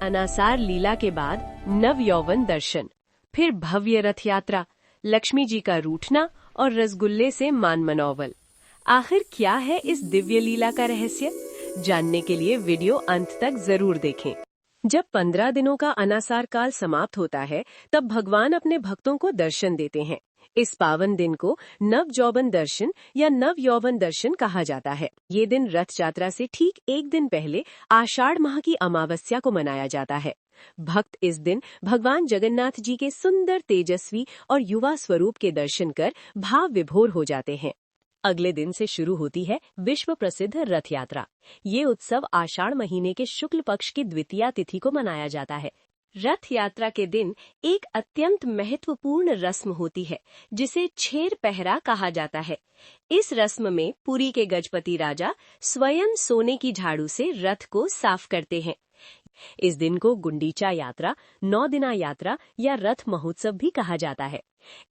अनासार लीला के बाद नव यौवन दर्शन, फिर भव्य रथ यात्रा, लक्ष्मी जी का रूठना और रसगुल्ले से मान मनौवल। आखिर क्या है इस दिव्य लीला का रहस्य? जानने के लिए वीडियो अंत तक जरूर देखें। जब 15 दिनों का अनासार काल समाप्त होता है, तब भगवान अपने भक्तों को दर्शन देते हैं। इस पावन दिन को नव यौवन दर्शन या नव यौवन दर्शन कहा जाता है। ये दिन रथ यात्रा से ठीक एक दिन पहले आषाढ़ माह की अमावस्या को मनाया जाता है। भक्त इस दिन भगवान जगन्नाथ जी के सुंदर, तेजस्वी और युवा स्वरूप के दर्शन कर भाव विभोर हो जाते हैं। अगले दिन से शुरू होती है विश्व प्रसिद्ध रथ यात्रा। ये उत्सव आषाढ़ महीने के शुक्ल पक्ष की द्वितीया तिथि को मनाया जाता है। रथ यात्रा के दिन एक अत्यंत महत्वपूर्ण रस्म होती है, जिसे छेर पहरा कहा जाता है। इस रस्म में पुरी के गजपति राजा स्वयं सोने की झाड़ू से रथ को साफ करते हैं। इस दिन को गुंडीचा यात्रा, 9 दिना यात्रा या रथ महोत्सव भी कहा जाता है।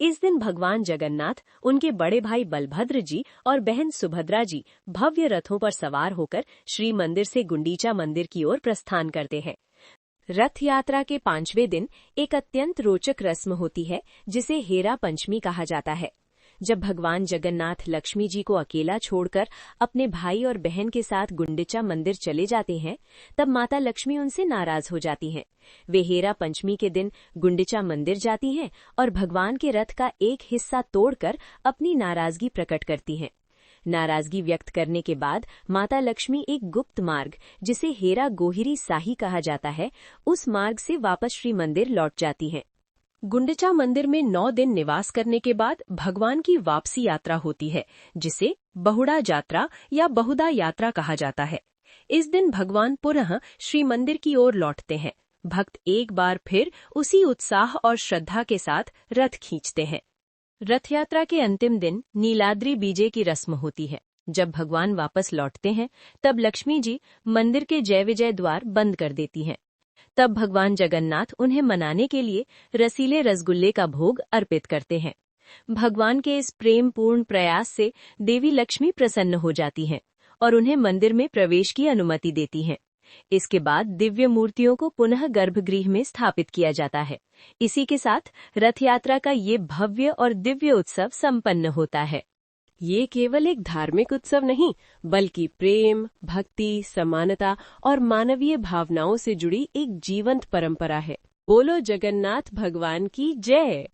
इस दिन भगवान जगन्नाथ, उनके बड़े भाई बलभद्र जी और बहन सुभद्रा जी भव्य रथों पर सवार होकर श्री मंदिर से गुंडीचा मंदिर की ओर प्रस्थान करते हैं। रथ यात्रा के 5वें दिन एक अत्यंत रोचक रस्म होती है, जिसे हेरा पंचमी कहा जाता है। जब भगवान जगन्नाथ लक्ष्मी जी को अकेला छोड़कर अपने भाई और बहन के साथ गुंडीचा मंदिर चले जाते हैं, तब माता लक्ष्मी उनसे नाराज हो जाती हैं। वे हेरा पंचमी के दिन गुंडीचा मंदिर जाती हैं और भगवान के रथ का एक हिस्सा तोड़कर अपनी नाराजगी प्रकट करती हैं। नाराजगी व्यक्त करने के बाद माता लक्ष्मी एक गुप्त मार्ग, जिसे हेरा गोहिरी साही कहा जाता है, उस मार्ग से वापस श्री मंदिर लौट जाती हैं। गुंडीचा मंदिर में 9 दिन निवास करने के बाद भगवान की वापसी यात्रा होती है, जिसे बहुड़ा यात्रा या बहुधा यात्रा कहा जाता है। इस दिन भगवान पुनः श्री मंदिर की ओर लौटते हैं। भक्त एक बार फिर उसी उत्साह और श्रद्धा के साथ रथ खींचते हैं। रथ यात्रा के अंतिम दिन नीलाद्री बीजे की रस्म होती है। जब भगवान वापस लौटते हैं, तब लक्ष्मी जी मंदिर के जय विजय द्वार बंद कर देती हैं। तब भगवान जगन्नाथ उन्हें मनाने के लिए रसीले रसगुल्ले का भोग अर्पित करते हैं। भगवान के इस प्रेम पूर्ण प्रयास से देवी लक्ष्मी प्रसन्न हो जाती हैं और उन्हें मंदिर में प्रवेश की अनुमति देती हैं। इसके बाद दिव्य मूर्तियों को पुनः गर्भगृह में स्थापित किया जाता है। इसी के साथ रथ यात्रा का ये भव्य और दिव्य उत्सव संपन्न होता है। ये केवल एक धार्मिक उत्सव नहीं, बल्कि प्रेम, भक्ति, समानता और मानवीय भावनाओं से जुड़ी एक जीवंत परंपरा है। बोलो जगन्नाथ भगवान की जय।